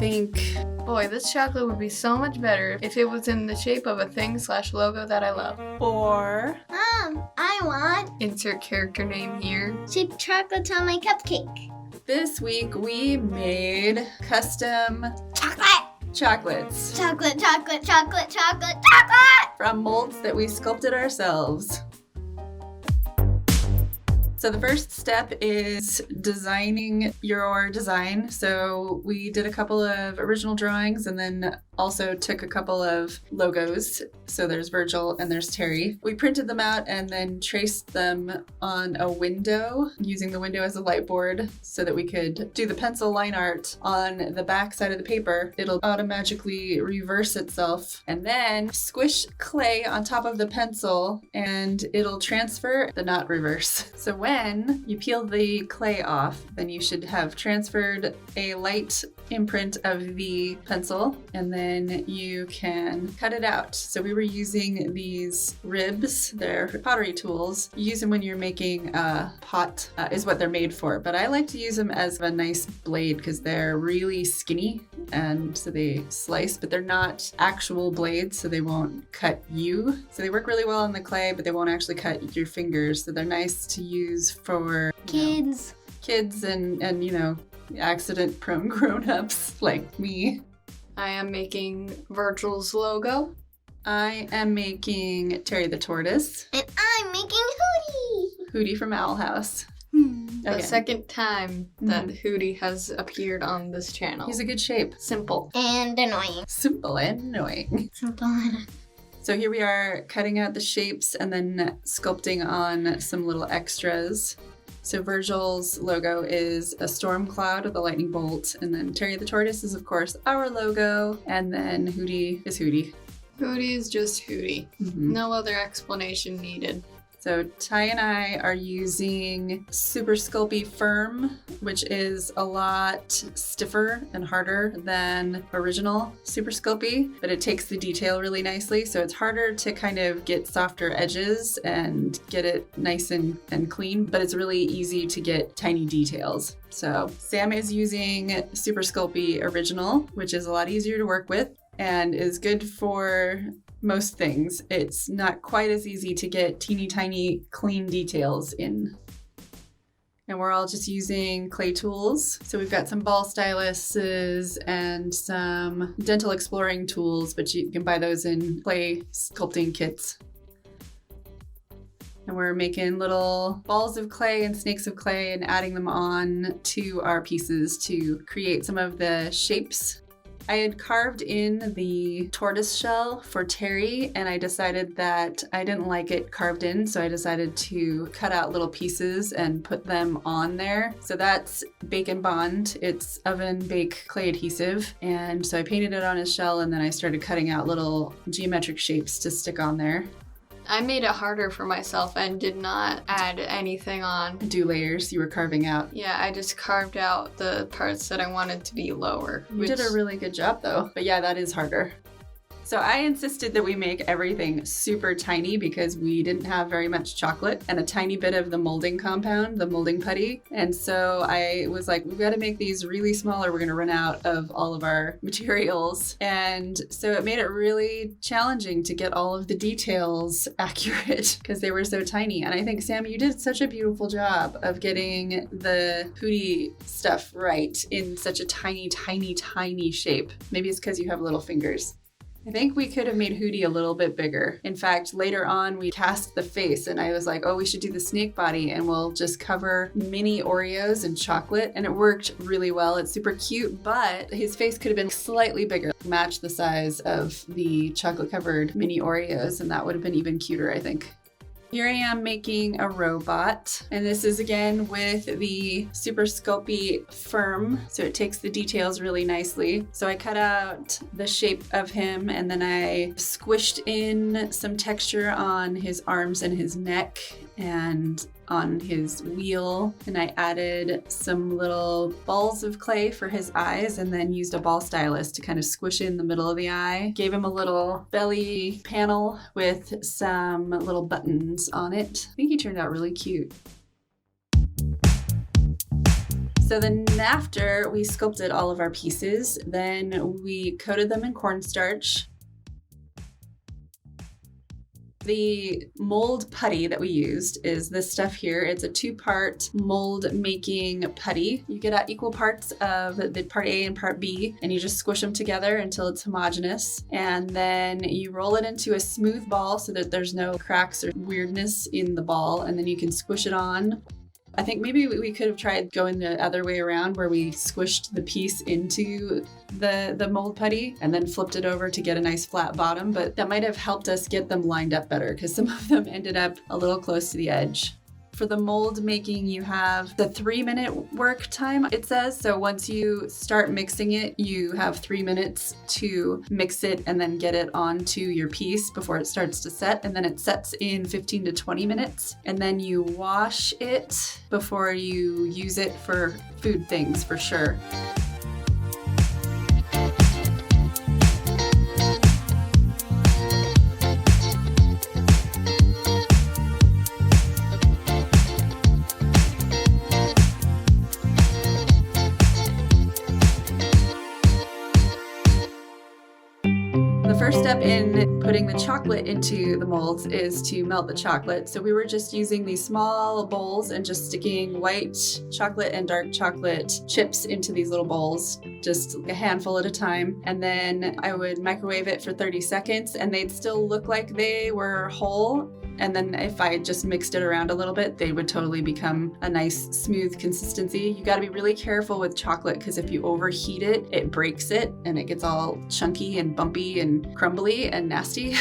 think, boy, this chocolate would be so much better if it was in the shape of a thing/logo that I love. Or Mom, I want Insert character name here. chip chocolates on my cupcake. this week we made custom chocolates Chocolate from molds that we sculpted ourselves. So the first step is designing your design. So we did a couple of original drawings and then also took a couple of logos. So there's Virgil and there's Terry. We printed them out and then traced them on a window using the window as a light board so that we could do the pencil line art on the back side of the paper. It'll automatically reverse itself and then squish clay on top of the pencil and it'll transfer, but not reverse. So when you peel the clay off, then you should have transferred a light imprint of the pencil and then you can cut it out. So we were using these ribs, they're pottery tools. You use them when you're making a pot is what they're made for, but I like to use them as a nice blade because they're really skinny and so they slice, but they're not actual blades so they won't cut you. So they work really well on the clay, but they won't actually cut your fingers. So they're nice to use for kids and you know, accident-prone grown-ups like me. I am making Virgil's logo. I am making Terry the Tortoise. and I'm making Hooty. Hooty from Owl House. The Again. second time that Hooty has appeared on this channel. He's a good shape. Simple. And annoying. Simple and annoying. Simple. So here we are cutting out the shapes and then sculpting on some little extras. So Virgil's logo is a storm cloud with a lightning bolt, and then Terry the Tortoise is of course our logo, and then Hooty is Hooty. Hooty is just Hooty. Mm-hmm. No other explanation needed. So Ty and I are using Super Sculpey Firm, which is a lot stiffer and harder than original Super Sculpey, but it takes the detail really nicely. So it's harder to kind of get softer edges and get it nice and clean, but it's really easy to get tiny details. So Sam is using Super Sculpey Original, which is a lot easier to work with and is good for most things. It's not quite as easy to get teeny tiny clean details in. And we're all just using clay tools. So we've got some ball styluses and some dental exploring tools, but you can buy those in clay sculpting kits. And we're making little balls of clay and snakes of clay and adding them on to our pieces to create some of the shapes. I had carved in the tortoise shell for Terry and I decided that I didn't like it carved in, so I decided to cut out little pieces and put them on there. So that's Bake and Bond. It's oven bake clay adhesive, and so I painted it on his shell and then I started cutting out little geometric shapes to stick on there. I made it harder for myself and did not add anything on. Do layers you were carving out. Yeah, I just carved out the parts that I wanted to be lower. You did a really good job though, but yeah, that is harder. So I insisted that we make everything super tiny because we didn't have very much chocolate and a tiny bit of the molding compound, the molding putty. And so I was like, we've got to make these really small or we're going to run out of all of our materials. And so it made it really challenging to get all of the details accurate because they were so tiny. And I think, Sam, you did such a beautiful job of getting the Hooty stuff right in such a tiny, tiny, tiny shape. Maybe it's because you have little fingers. I think we could have made Hooty a little bit bigger. In fact, later on, we cast the face and I was like, oh, we should do the snake body and we'll just cover mini Oreos in chocolate. And it worked really well. It's super cute, but his face could have been slightly bigger, match the size of the chocolate covered mini Oreos. And that would have been even cuter, I think. Here I am making a robot, and this is again with the Super Sculpey Firm, so it takes the details really nicely. So I cut out the shape of him and then I squished in some texture on his arms and his neck and on his wheel, and I added some little balls of clay for his eyes and then used a ball stylus to kind of squish in the middle of the eye. Gave him a little belly panel with some little buttons on it. I think he turned out really cute. So then after we sculpted all of our pieces, then we coated them in cornstarch. The mold putty that we used is this stuff here. It's a 2-part mold making putty. You get equal parts of the part A and part B, and you just squish them together until it's homogeneous. And then you roll it into a smooth ball so that there's no cracks or weirdness in the ball, and then you can squish it on. I think maybe we could have tried going the other way around where we squished the piece into the mold putty and then flipped it over to get a nice flat bottom, but that might have helped us get them lined up better because some of them ended up a little close to the edge. For the mold making, you have the 3-minute work time, it says. So once you start mixing it, you have 3 minutes to mix it and then get it onto your piece before it starts to set. And then it sets in 15 to 20 minutes. And then you wash it before you use it for food things for sure. The first step in putting the chocolate into the molds is to melt the chocolate. So we were just using these small bowls and just sticking white chocolate and dark chocolate chips into these little bowls, just a handful at a time. And then I would microwave it for 30 seconds and they'd still look like they were whole. And then if I just mixed it around a little bit, they would totally become a nice smooth consistency. You got to be really careful with chocolate because if you overheat it, it breaks it and it gets all chunky and bumpy and crumbly and nasty.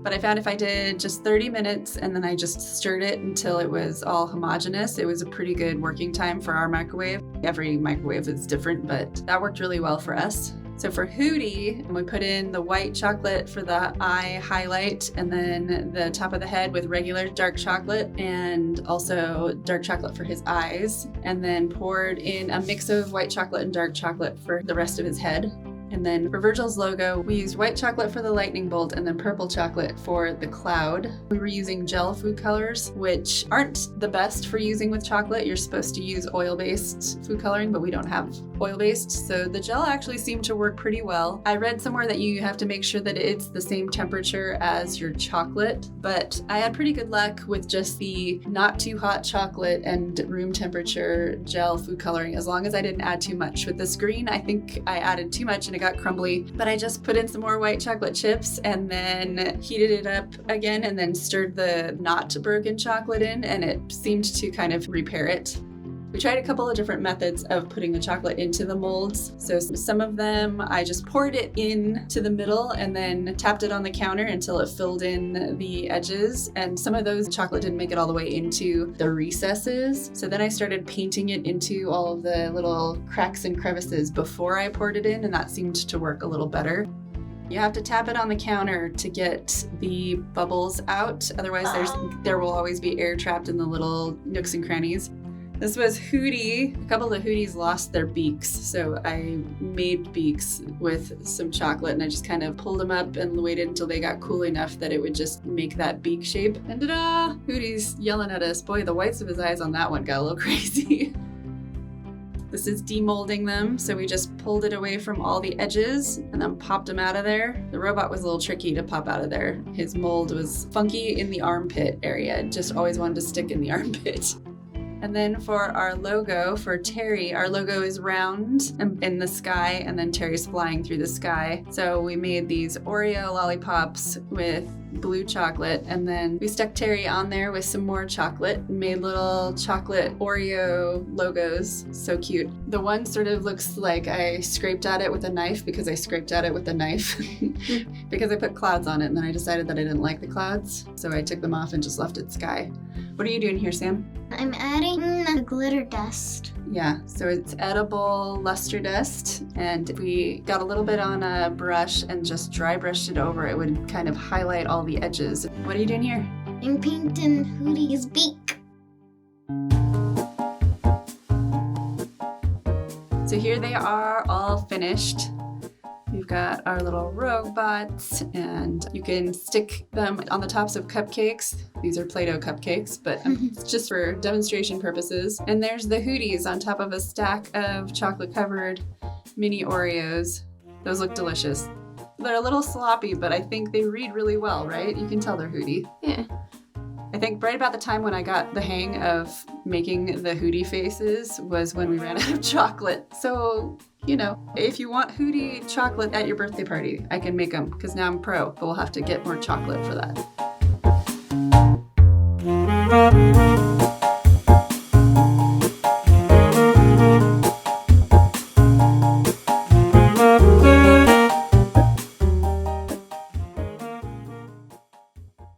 But I found if I did just 30 minutes and then I just stirred it until it was all homogeneous, it was a pretty good working time for our microwave. Every microwave is different, but that worked really well for us. So for Hooty, we put in the white chocolate for the eye highlight and then the top of the head with regular dark chocolate and also dark chocolate for his eyes, and then poured in a mix of white chocolate and dark chocolate for the rest of his head. And then for Virgil's logo, we used white chocolate for the lightning bolt and then purple chocolate for the cloud. We were using gel food colors, which aren't the best for using with chocolate. You're supposed to use oil-based food coloring, but we don't have oil-based. So the gel actually seemed to work pretty well. I read somewhere that you have to make sure that it's the same temperature as your chocolate, but I had pretty good luck with just the not too hot chocolate and room temperature gel food coloring, as long as I didn't add too much. With this green, I think I added too much and it got crumbly, but I just put in some more white chocolate chips and then heated it up again and then stirred the not broken chocolate in, and it seemed to kind of repair it. We tried a couple of different methods of putting the chocolate into the molds. So some of them, I just poured it into the middle and then tapped it on the counter until it filled in the edges. And some of those chocolate didn't make it all the way into the recesses. So then I started painting it into all of the little cracks and crevices before I poured it in, and that seemed to work a little better. You have to tap it on the counter to get the bubbles out. Otherwise, there will always be air trapped in the little nooks and crannies. This was Hooty. A couple of the Hooties lost their beaks, so I made beaks with some chocolate and I just kind of pulled them up and waited until they got cool enough that it would just make that beak shape. And ta-da! Hooty's yelling at us. Boy, the whites of his eyes on that one got a little crazy. This is demolding them, so we just pulled it away from all the edges and then popped them out of there. The robot was a little tricky to pop out of there. His mold was funky in the armpit area. Just always wanted to stick in the armpit. And then for our logo, for Terry, our logo is round and in the sky, and then Terry's flying through the sky. So we made these Oreo lollipops with blue chocolate, and then we stuck Terry on there with some more chocolate and made little chocolate Oreo logos. So cute. The one sort of looks like I scraped at it with a knife because I scraped at it with a knife because I put clouds on it, and then I decided that I didn't like the clouds, so I took them off and just left it sky. What are you doing here, Sam? I'm adding the glitter dust. Yeah, so it's edible luster dust, and if we got a little bit on a brush and just dry brushed it over, it would kind of highlight all the edges. What are you doing here? I'm painting Hooty's beak. So here they are all finished. We've got our little robots, and you can stick them on the tops of cupcakes. These are Play-Doh cupcakes, but it's just for demonstration purposes. And there's the Hooties on top of a stack of chocolate-covered mini Oreos. Those look delicious. They're a little sloppy, but I think they read really well, right? You can tell they're Hooty. Yeah. I think right about the time when I got the hang of making the Hooty faces was when we ran out of chocolate. So, you know, if you want Hooty chocolate at your birthday party, I can make them because now I'm pro, but we'll have to get more chocolate for that.